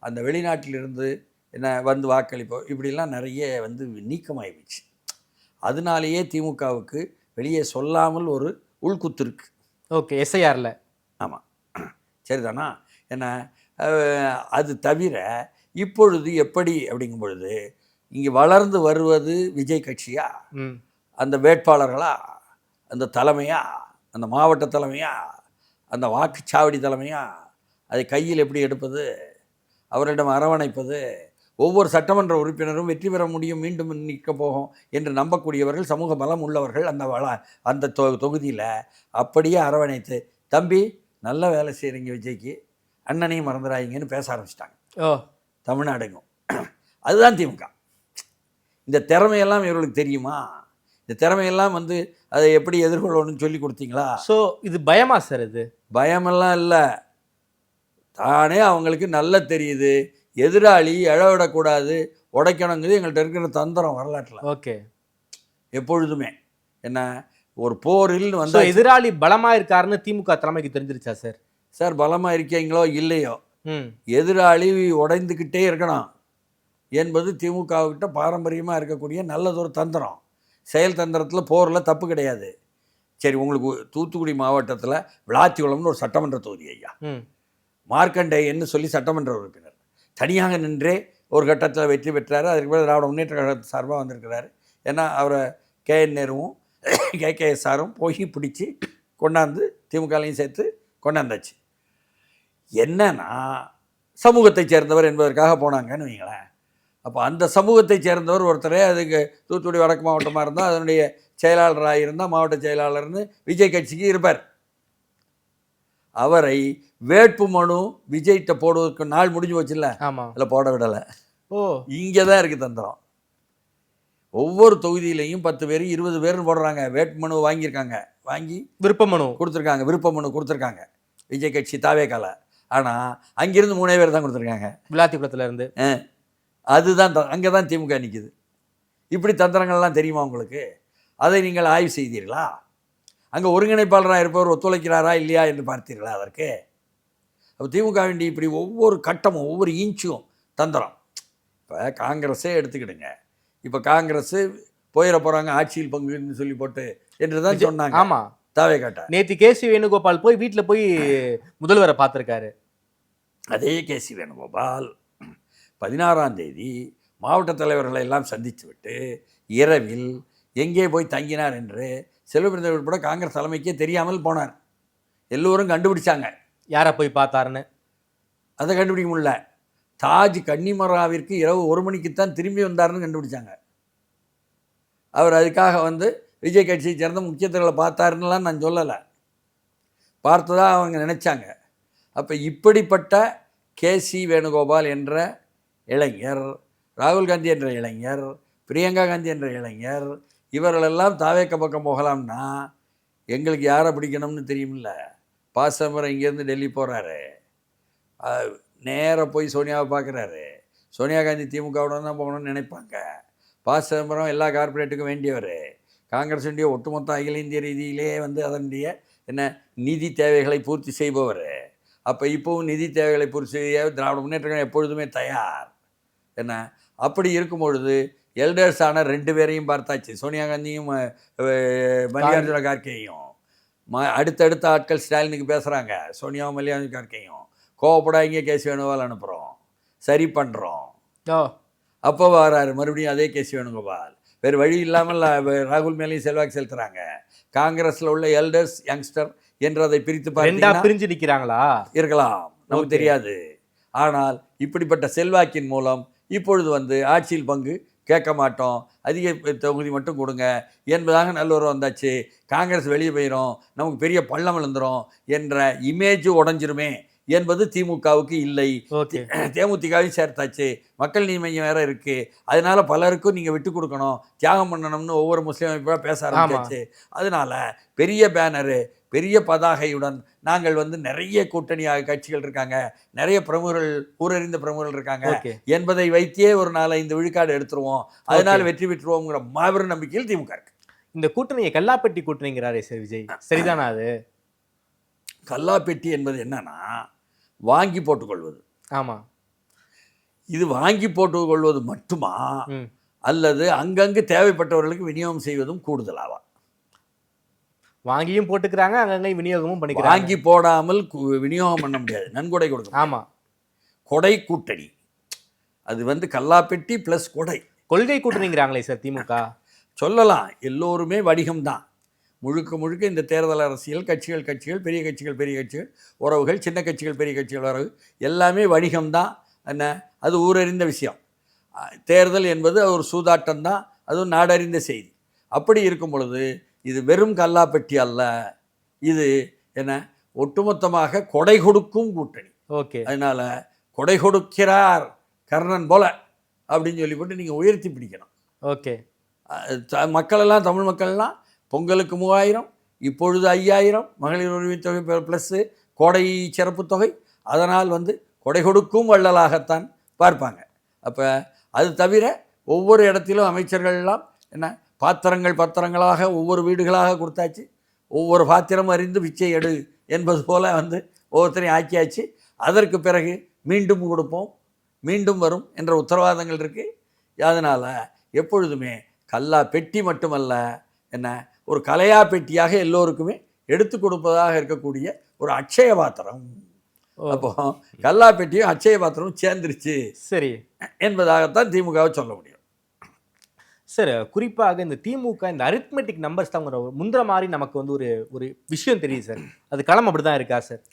அந்த வெளிநாட்டிலிருந்து என்ன வந்து வாக்களிப்போம் இப்படிலாம் நிறைய வந்து நீக்கமாகிடுச்சு. அதனாலேயே திமுகவுக்கு வெளியே சொல்லாமல் ஒரு உள்குத்து இருக்குது. ஓகே, எஸ்ஐஆரில். ஆமாம், சரிதானா? என்ன அது தவிர இப்பொழுது எப்படி அப்படிங்கும் பொழுது இங்கே வளர்ந்து வருவது விஜய் கட்சியா, அந்த வேட்பாளர்களா, அந்த தலைமையா, அந்த மாவட்ட தலைமையா, அந்த வாக்குச்சாவடி தலைமையா, அதை கையில் எப்படி எடுப்பது, அவரிடம் அரவணைப்பது, ஒவ்வொரு சட்டமன்ற உறுப்பினரும் வெற்றி பெற முடியும், மீண்டும் நிற்க போகும் என்று நம்பக்கூடியவர்கள், சமூக பலம் உள்ளவர்கள் அந்த தொகுதியில் அப்படியே அரவணைத்து, தம்பி நல்ல வேலை செய்கிறீங்க விஜய்க்கு, அண்ணனையும் மறந்துடாதீங்கன்னு பேச ஆரம்பிச்சிட்டாங்க. தமிழ்நாடுங்கும். அதுதான் திமுக. இந்த திறமையெல்லாம் இவர்களுக்கு தெரியுமா? இந்த திறமையெல்லாம் வந்து அதை எப்படி எதிர்கொள்ளணும்னு சொல்லி கொடுத்தீங்களா? ஸோ இது பயமா சார்? இது பயமெல்லாம் இல்லை, தானே அவங்களுக்கு நல்லா தெரியுது. எதிராளி எழவிடக்கூடாது, உடைக்கணுங்கிறது எங்கள்கிட்ட இருக்கிற தந்திரம் வரலாற்றில். ஓகே, எப்பொழுதுமே என்ன ஒரு போரில் வந்து எதிராளி பலமா இருக்காருன்னு திமுக தலைமைக்கு தெரிஞ்சிருச்சா சார்? சார் பலமாக இருக்கீங்களோ இல்லையோ, எதிராளி உடைந்துக்கிட்டே இருக்கணும் என்பது திமுகவிட்ட பாரம்பரியமாக இருக்கக்கூடிய நல்லதொரு தந்திரம். செயல் தந்திரத்தில் போரில் தப்பு கிடையாது. சரி, உங்களுக்கு தூத்துக்குடி மாவட்டத்தில் விளாத்திக்குளம்னு ஒரு சட்டமன்ற தொகுதி ஐயா, மார்க்கண்டேயன்னு சொல்லி சட்டமன்ற உறுப்பினர் தனியாக நின்றே ஒரு கட்டத்தில் வெற்றி பெற்றார். அதுக்கு பிறகு திராவிட முன்னேற்ற கழகத்து சார்பாக வந்திருக்கிறாரு. ஏன்னா அவரை KN நேருவும் KKSஆரும் போய் பிடிச்சி கொண்டாந்து திமுகலையும் சேர்த்து கொண்டாந்தாச்சு. என்னன்னா சமூகத்தை சேர்ந்தவர் என்பதற்காக போனாங்கன்னு வைங்களேன். அப்போ அந்த சமூகத்தை சேர்ந்தவர் ஒருத்தரே அதுக்கு தூத்துக்குடி வடக்கு மாவட்டமாக இருந்தால் அதனுடைய செயலாளராக இருந்தால் மாவட்ட செயலாளர்னு விஜய் கட்சிக்கு இருப்பார். அவரை வேட்பு மனு விஜய்கிட்ட போடுவதற்கு நாள் முடிஞ்சு போச்சுல்ல, அதில் போட விடலை. இங்கே தான் இருக்குது தந்திரம். ஒவ்வொரு தொகுதியிலையும் 10 பேர் 20 பேர்னு போடுறாங்க. வேட்பு மனு வாங்கியிருக்காங்க, வாங்கி விருப்ப மனு கொடுத்துருக்காங்க விஜய் கட்சி தாவேக்கால. ஆனால் அங்கிருந்து 3 பேர் தான் கொடுத்துருக்காங்க விளாத்திக்குளத்துல இருந்து. அதுதான் அங்கே தான் திமுக நிற்குது. இப்படி தந்திரங்கள்லாம் தெரியுமா உங்களுக்கு? அதை நீங்கள் ஆய்வு செய்தீர்களா? அங்கே ஒருங்கிணைப்பாளராக இருப்பவர் ஒத்துழைக்கிறாரா இல்லையா என்று பார்த்தீர்களா? அதற்கு அப்போ திமுக வேண்டி இப்படி ஒவ்வொரு கட்டமும் ஒவ்வொரு இன்ச்சும் தந்திரம். இப்போ காங்கிரஸே எடுத்துக்கிடுங்க. இப்போ காங்கிரஸ் போயிட போகிறாங்க ஆட்சியில் பங்குன்னு சொல்லி போட்டு என்று தான் சொன்னாங்க. ஆமாம், தாவே காட்டா. நேற்று KC வேணுகோபால் போய் வீட்டில் போய் முதல்வரை பார்த்துருக்காரு. அதே KC வேணுகோபால் 16ஆம் தேதி மாவட்ட தலைவர்களை எல்லாம் சந்தித்து விட்டு இரவில் எங்கே போய் தங்கினார் என்று செல்வபிரந்தர் உட்பட காங்கிரஸ் தலைமைக்கே தெரியாமல் போனார். எல்லோரும் கண்டுபிடிச்சாங்க யாரை போய் பார்த்தாருன்னு. அதை கண்டுபிடிக்க முடியல. தாஜ் கன்னிமராவிற்கு இரவு 1 மணிக்குத்தான் திரும்பி வந்தார்னு கண்டுபிடிச்சாங்க. அவர் அதுக்காக வந்து விஜய் கட்சியை சேர்ந்த முக்கியத்துவங்களை பார்த்தாருன்னுலாம் நான் சொல்லலை, பார்த்ததா அவங்க நினச்சாங்க. அப்போ இப்படிப்பட்ட KC வேணுகோபால் என்ற இளைஞர், ராகுல் காந்தி என்ற இளைஞர், பிரியங்கா காந்தி என்ற இளைஞர், இவர்களெல்லாம் தாவேக்க பக்கம் போகலாம்னா எங்களுக்கு யாரை பிடிக்கணும்னு தெரியுமில்ல. பாசமரம் இங்கேருந்து டெல்லி போகிறாரு, நேராக போய் சோனியாவை பார்க்குறாரு. சோனியா காந்தி திமுகவுடன் தான் போகணும்னு நினைப்பாங்க. பாசமரம் எல்லா கார்பரேட்டுக்கும் வேண்டியவர். காங்கிரஸுடைய ஒட்டுமொத்த அகில இந்திய ரீதியிலே வந்து அதனுடைய நிதி தேவைகளை பூர்த்தி செய்பவர். அப்போ இப்போவும் நிதி தேவைகளை பூர்த்தி செய்ய திராவிட முன்னேற்ற கழகம் எப்பொழுதுமே தயார். அப்படி இருக்கும் பொழுது எல்டர்ஸான 2 பேரையும் பார்த்தாச்சு, சோனியா காந்தியும் மல்லிகார்ஜுன கார்கேயும். அடுத்தடுத்த ஆட்கள் ஸ்டாலினுக்கு பேசுகிறாங்க, சோனியாவும் மல்லிகார்ஜுன கார்கேயும். கோவப்படாதீங்க, KC வேணுகோபால் அனுப்புகிறோம், சரி பண்ணுறோம். அப்போ வராரு மறுபடியும் அதே KC வேணுகோபால். வேறு வழி இல்லாமல் ராகுல் மேலேயும் செல்வாக்கு செலுத்துகிறாங்க. காங்கிரஸில் உள்ள எல்டர்ஸ் யங்ஸ்டர் என்று அதை பிரித்து பிரிஞ்சு நிற்கிறாங்களா இருக்கலாம், நமக்கு தெரியாது. ஆனால் இப்படிப்பட்ட செல்வாக்கின் மூலம் இப்பொழுது வந்து ஆட்சியில் பங்கு கேட்க மாட்டோம், அதிக தொகுதி மட்டும் கொடுங்க என்பதாக நல்லொரு வந்தாச்சு. காங்கிரஸ் வெளியே போயிடும், நமக்கு பெரிய பள்ளம் விழுந்துடும் என்ற இமேஜ் உடஞ்சிருமே என்பது திமுகவுக்கு இல்லை. தேமுதிகவும் சேர்த்தாச்சு, மக்கள் நீதி மையம் வேறு இருக்குது. அதனால் பலருக்கும் நீங்கள் விட்டு கொடுக்கணும், தியாகம் பண்ணணும்னு ஒவ்வொரு முஸ்லீம் அமைப்பாக பேச ஆரம்பிச்சாச்சு. அதனால் பெரிய பேனரு, பெரிய பதாகையுடன் நாங்கள் வந்து நிறைய கூட்டணியாக கட்சிகள் இருக்காங்க, நிறைய பிரமுகர்கள், ஊரறிந்த பிரமுகர்கள் இருக்காங்க என்பதை வைத்தே ஒரு 4-5 விழுக்காடு எடுத்துருவோம், அதனால் வெற்றி பெற்றுருவோங்கிற மாபெரும் நம்பிக்கையில் திமுக இருக்கு. இந்த கூட்டணியை கல்லாப்பெட்டி கூட்டணிங்கிறாரே சார் விஜய், சரிதானா? அது கல்லாப்பெட்டி என்பது என்னன்னா வாங்கி போட்டுக்கொள்வது. ஆமாம், இது வாங்கி போட்டுக்கொள்வது மட்டுமா அல்லது அங்கங்கு தேவைப்பட்டவர்களுக்கு விநியோகம் செய்வதும் கூடுதலாவா? வாங்கியும் போட்டுக்கிறாங்க, அங்கங்கே விநியோகமும் பண்ணிக்கிறாங்க. வாங்கி போடாமல் விநியோகம் பண்ண முடியாது, நன்கொடை கொடுக்கும். ஆமாம், கொடை கூட்டணி. அது வந்து கல்லாப்பெட்டி ப்ளஸ் கொடை. கொள்கை கூட்டணிங்கிறாங்களே சார் திமுக. சொல்லலாம், எல்லோருமே வணிகம்தான். முழுக்க முழுக்க இந்த தேர்தல் அரசியல் கட்சிகள் பெரிய கட்சிகள் உறவுகள், சின்ன கட்சிகள் பெரிய கட்சிகள் உறவு எல்லாமே வணிகம்தான். அது ஊரறிந்த விஷயம். தேர்தல் என்பது ஒரு சூதாட்டம் தான், அதுவும் நாடறிந்த செய்தி. அப்படி இருக்கும் பொழுது இது வெறும் கல்லாப்பெட்டி அல்ல, இது என்ன ஒட்டுமொத்தமாக கொடை கொடுக்கும் கூட்டணி. ஓகே, அதனால கொடை கொடுக்கிறார் கர்ணன் போல அப்படின்னு சொல்லிவிட்டு நீங்கள் உயர்த்தி பிடிக்கணும். ஓகே, மக்களெல்லாம், தமிழ் மக்கள்லாம் பொங்கலுக்கு 3000, இப்பொழுது 5000 மகளிர் உரிமை தொகை ப்ளஸ்ஸு கோடை சிறப்பு தொகை, அதனால் கொடை கொடுக்கும் வள்ளலாகத்தான் பார்ப்பாங்க. அப்போ அது தவிர ஒவ்வொரு இடத்திலும் அமைச்சர்கள்லாம் என்ன பத்திரங்களாக ஒவ்வொரு வீடுகளாக கொடுத்தாச்சு, ஒவ்வொரு பாத்திரம் அறிந்து பிச்சை எடு என்பது போல் ஒவ்வொருத்தரையும் ஆக்கியாச்சு. அதற்கு பிறகு மீண்டும் கொடுப்போம், மீண்டும் வரும் என்ற உத்தரவாதங்கள் இருக்குது. அதனால் எப்பொழுதுமே கல்லா பெட்டி மட்டுமல்ல, என்ன ஒரு கலையா பெட்டியாக எல்லோருக்குமே எடுத்து கொடுப்பதாக இருக்கக்கூடிய ஒரு அட்சய பாத்திரம். அப்போ கல்லா பெட்டியும் அட்சய பாத்திரமும் சேர்ந்துருச்சு சரி என்பதாகத்தான் திமுகவை சொல்ல முடியும். சார், குறிப்பாக இந்த திமுக இந்த அரித்மெட்டிக் நம்பர்ஸ் தான் முந்திர மாதிரி நமக்கு ஒரு ஒரு விஷயம் தெரியுது சார். அது களம் அப்படி தான் இருக்கா சார்?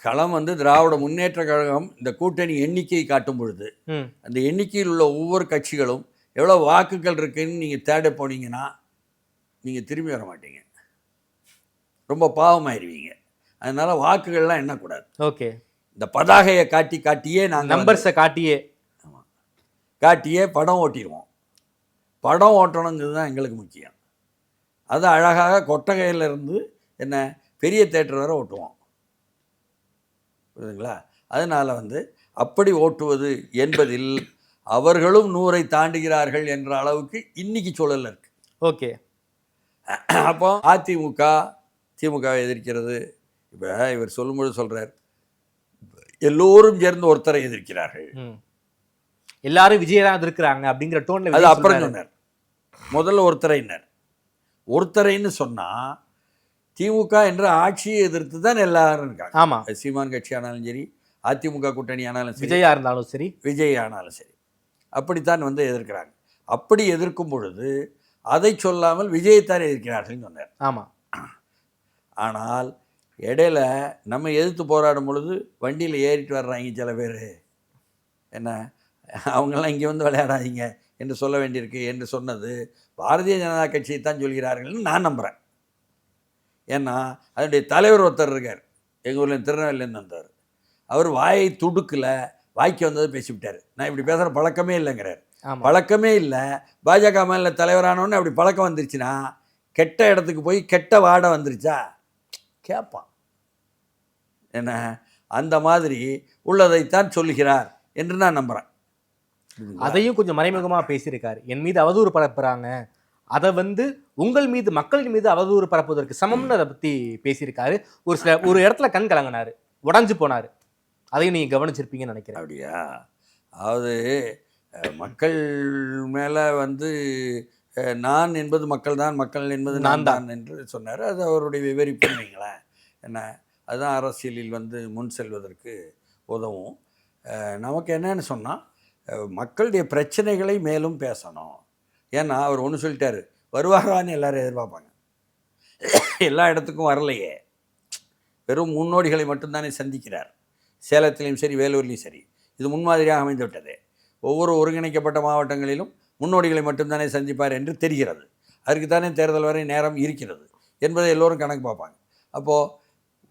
களம் திராவிட முன்னேற்ற கழகம் இந்த கூட்டணி எண்ணிக்கையை காட்டும் பொழுது அந்த எண்ணிக்கையில் உள்ள ஒவ்வொரு கட்சிகளும் எவ்வளோ வாக்குகள் இருக்குன்னு நீங்கள் தேட போனீங்கன்னா நீங்கள் திரும்பி வர மாட்டீங்க, ரொம்ப பாவமாயிருவீங்க. அதனால வாக்குகள்லாம் எண்ணக்கூடாது. ஓகே, இந்த பதாகையை காட்டியே நாங்கள் நம்பர்ஸை காட்டியே படம் ஓட்டிடுவோம். படம் ஓட்டணுங்கிறது தான் எங்களுக்கு முக்கியம். அது அழகாக கொட்டகையிலேருந்து என்ன பெரிய தேட்டர் வரை ஓட்டுவோம், புரியுதுங்களா? அதனால் அப்படி ஓட்டுவது என்பதில் அவர்களும் 100ஐ தாண்டுகிறார்கள் என்ற அளவுக்கு இன்னைக்கு சூழல் இருக்கு. ஓகே, அப்போ அதிமுக திமுகவை எதிர்க்கிறது. இப்போ இவர் சொல்லும்போது சொல்கிறார், எல்லோரும் சேர்ந்து ஒருத்தரை எதிர்க்கிறார்கள், எல்லாரும் விஜய் தான் எதிர்க்கிறாங்க அப்படிங்கிற டோன்ல. அது அப்புறம் சொன்னார். முதல்ல ஒருத்தரைன்னு சொன்னால் திமுக என்ற ஆட்சியை எதிர்த்து தான் எல்லாரும் இருக்காங்க. ஆமாம், சீமான் கட்சி ஆனாலும் சரி, அதிமுக கூட்டணி ஆனாலும் சரி, விஜயா இருந்தாலும் சரி, விஜய் ஆனாலும் சரி, அப்படித்தான் எதிர்க்கிறாங்க. அப்படி எதிர்க்கும் பொழுது அதை சொல்லாமல் விஜயத்தான் எதிர்க்கிறார்கள் சொன்னார். ஆமாம், ஆனால் இடையில நம்ம எதிர்த்து போராடும் பொழுது வண்டியில் ஏறிட்டு வர்றாங்க சில பேர், என்ன அவங்கெல்லாம் இங்கே விளையாடாதீங்க என்று சொல்ல வேண்டியிருக்கு என்று சொன்னது பாரதிய ஜனதா கட்சியை தான் சொல்கிறார்கள்னு நான் நம்புகிறேன். ஏன்னா அதனுடைய தலைவர் ஒருத்தர் இருக்கார், எங்கள் ஊரில் திருநெல்வேலியிலேருந்து வந்தார். அவர் வாயை துடுக்கில் வாய்க்கு வந்தது பேசிவிட்டார். நான் இப்படி பேசுகிற பழக்கமே இல்லைங்கிறார். பழக்கமே இல்லை. பாஜக மாநில தலைவரானோன்னு அப்படி பழக்கம் வந்துருச்சுன்னா கெட்ட இடத்துக்கு போய் கெட்ட வாடை வந்துருச்சா கேட்பான். என்ன அந்த மாதிரி உள்ளதைத்தான் சொல்லுகிறார் என்று நான் நம்புகிறேன். அதையும் கொஞ்சம் மறைமுகமாக பேசியிருக்காரு. என் மீது அவதூறு பரப்புறாங்க, அதை உங்கள் மீது, மக்களின் மீது அவதூறு பரப்புவதற்கு சமம்னு அதை பற்றி பேசியிருக்காரு. ஒரு இடத்துல கண் கலங்கினார், உடஞ்சு போனார். அதையும் நீங்கள் கவனிச்சிருப்பீங்கன்னு நினைக்கிறேன். அப்படியா? அதாவது மக்கள் மேலே நான் என்பது மக்கள் தான், மக்கள் என்பது நான் தான் என்று சொன்னார். அது அவருடைய விவரிப்புன்னு வைங்களேன். என்ன அதுதான் அரசியலில் முன் செல்வதற்கு உதவும். நமக்கு என்னன்னு சொன்னால் மக்களுடைய பிரச்சனைகளை மேலும் பேசணும். ஏன்னா அவர் ஒன்று சொல்லிட்டாரு, வருவாரான்னு எல்லாரும் எதிர்பார்ப்பாங்க. எல்லா இடத்துக்கும் வரலையே, வெறும் முன்னோடிகளை மட்டும்தானே சந்திக்கிறார். சேலத்திலையும் சரி, வேலூர்லேயும் சரி, இது முன்மாதிரியாக அமைந்து விட்டது. ஒவ்வொரு ஒருங்கிணைக்கப்பட்ட மாவட்டங்களிலும் முன்னோடிகளை மட்டும்தானே சந்திப்பார் என்று தெரிகிறது. அதுக்கு தானே தேர்தல் வரை நேரம் இருக்கிறது என்பதை எல்லோரும் கணக்கு பார்ப்பாங்க. அப்போது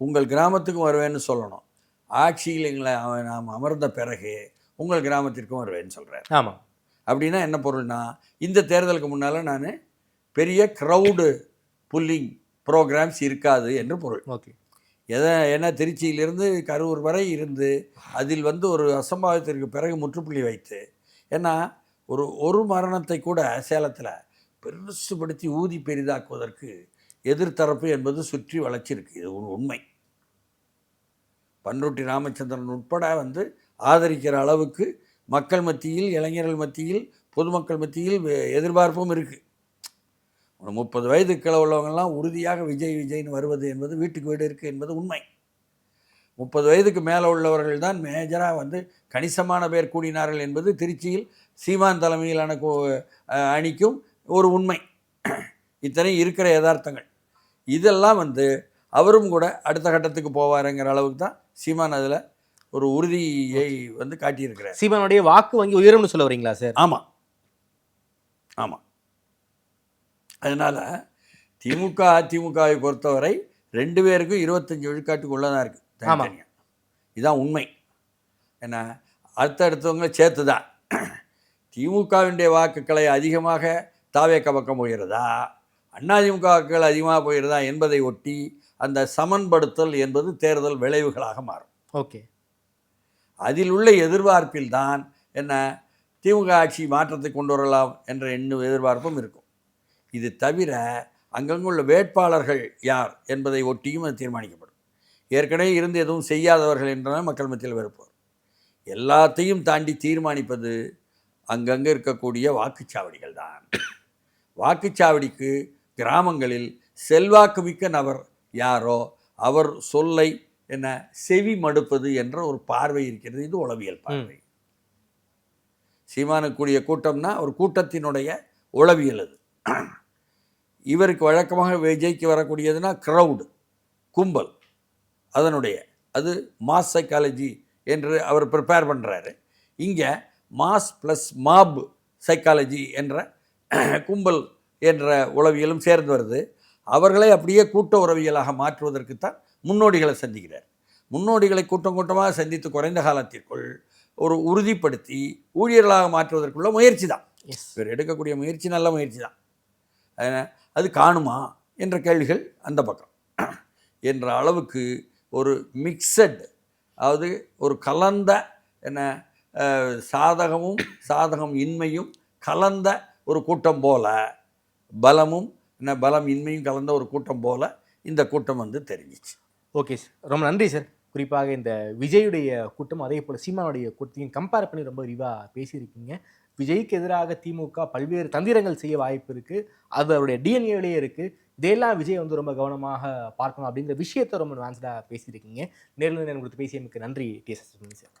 உங்கள் கிராமத்துக்கும் வருவேன்னு சொல்லணும். ஆட்சியில் எங்களை நாம் அமர்ந்த பிறகு உங்கள் கிராமத்திற்கும் வருவேன்னு சொல்கிறார். ஆமாம். அப்படின்னா என்ன பொருள்னா, இந்த தேர்தலுக்கு முன்னால் நான் பெரிய க்ரௌடு புல்லிங் ப்ரோக்ராம்ஸ் இருக்காது என்று பொருள். ஓகே. ஏன்னா திருச்சியிலிருந்து கரூர் வரை இருந்து அதில் ஒரு அசம்பாவிதத்திற்கு பிறகு முற்றுப்புள்ளி வைத்து, ஏன்னா ஒரு மரணத்தை கூட சேலத்தில் பெருசுபடுத்தி ஊதி பெரிதாக்குவதற்கு எதிர்த்தரப்பு என்பது சுற்றி வளைச்சிருக்கு. இது ஒரு உண்மை. பன்ருட்டி ராமச்சந்திரன் உட்பட ஆதரிக்கிற அளவுக்கு மக்கள் மத்தியில், இளைஞர்கள் மத்தியில், பொதுமக்கள் மத்தியில் எதிர்பார்ப்பும் இருக்குது. 30 வயதுக்கு கீழே உள்ளவங்கள்லாம் உறுதியாக விஜய்னு வருவது என்பது வீட்டுக்கு வீடு இருக்குது என்பது உண்மை. 30 வயதுக்கு மேலே உள்ளவர்கள் தான் மேஜராக கணிசமான பேர் கூடினார்கள் என்பது திருச்சியில் சீமான் தலைமையிலான அணிக்கும் ஒரு உண்மை. இத்தனை இருக்கிற யதார்த்தங்கள் இதெல்லாம் அவரும் கூட அடுத்த கட்டத்துக்கு போவாருங்கிற அளவுக்கு தான் சீமான் அதில் ஒரு உறுதியை வந்து காட்டியிருக்கிறார். சீமானுடைய வாக்கு வங்கி உயரும்னு சொல்ல வரீங்களா சார்? ஆமாம் ஆமாம். அதனால் திமுக அதிமுகவை பொறுத்தவரை 2 பேருக்கும் 25 விழுக்காட்டுக்குள்ளே தான் இருக்குது தனித்தனியாக. இதுதான் உண்மை. ஏன்னா அடுத்தடுத்தவங்களை சேர்த்து தான் திமுகவினுடைய வாக்குகளை அதிகமாக தாவேக பக்கம் போகிறதா அதிமுக வாக்குகள் அதிகமாக போகிறதா என்பதை ஒட்டி அந்த சமன்படுத்தல் என்பது தேர்தல் விளைவுகளாக மாறும். ஓகே. அதில் உள்ள எதிர்பார்ப்பில் தான் என்ன திமுக ஆட்சி மாற்றத்தை கொண்டு வரலாம் என்ற எதிர்பார்ப்பும் இருக்கும். இது தவிர அங்கங்குள்ள வேட்பாளர்கள் யார் என்பதை ஒட்டியும் அது தீர்மானிக்கப்படும். ஏற்கனவே இருந்து எதுவும் செய்யாதவர்கள் என்றால் மக்கள் மத்தியில் வெறுப்பார். எல்லாத்தையும் தாண்டி தீர்மானிப்பது அங்கங்கே இருக்கக்கூடிய வாக்குச்சாவடிகள் தான். வாக்குச்சாவடிக்கு கிராமங்களில் செல்வாக்கு மிக்க நபர் யாரோ அவர் சொல்லை என்ன செவி மடுப்பது என்ற ஒரு பார்வை இருக்கிறது. இது உளவியல் பார்வை. சீமானுக்குரிய கூட்டம்னா ஒரு கூட்டத்தினுடைய உளவியல் அது. இவருக்கு வழக்கமாக விஜய்க்கு வரக்கூடியதுன்னா க்ரௌடு, கும்பல், அதனுடைய அது மாஸ் சைக்காலஜி என்று அவர் ப்ரிப்பேர் பண்ணுறாரு. இங்கே மாஸ் ப்ளஸ் மாப் சைக்காலஜி என்ற கும்பல் என்ற உளவியலும் சேர்ந்து வருது. அவர்களை அப்படியே கூட்ட உறவியலாக மாற்றுவதற்குத்தான் முன்னோடிகளை சந்திக்கிறார். முன்னோடிகளை கூட்டம் கூட்டமாக சந்தித்து குறைந்த காலத்திற்குள் ஒரு உறுதிப்படுத்தி ஊழியர்களாக மாற்றுவதற்குள்ள முயற்சி தான். இவர் எடுக்கக்கூடிய முயற்சி நல்ல முயற்சி தான். அது காணுமா என்ற கேள்விகள் அந்த பக்கம் என்ற அளவுக்கு ஒரு மிக்சட், அதாவது ஒரு கலந்த என்ன சாதகமும் சாதகம் இன்மையும் கலந்த ஒரு கூட்டம் போல, பலமும் என்ன பலம் இன்மையும் கலந்த ஒரு கூட்டம் போல இந்த கூட்டம் வந்து தெரிஞ்சிச்சு. ஓகே சார், ரொம்ப நன்றி சார். குறிப்பாக இந்த விஜயுடைய கூட்டம் அதே போல் சீமானுடைய கூட்டத்தையும் கம்பேர் பண்ணி ரொம்ப விரிவாக பேசியிருக்கீங்க. விஜய்க்கு எதிராக திமுக பல்வேறு தந்திரங்கள் செய்ய வாய்ப்பு இருக்குது, அது அவருடைய டிஎன்ஏவிலேயே இருக்குது. இதெல்லாம் விஜய் வந்து ரொம்ப கவனமாக பார்க்கணும் அப்படிங்கிற விஷயத்தை ரொம்ப அட்வான்ஸ்டாக பேசியிருக்கீங்க. நேரில் கொடுத்து பேசியமைக்கு நன்றி டி.எஸ். சார்.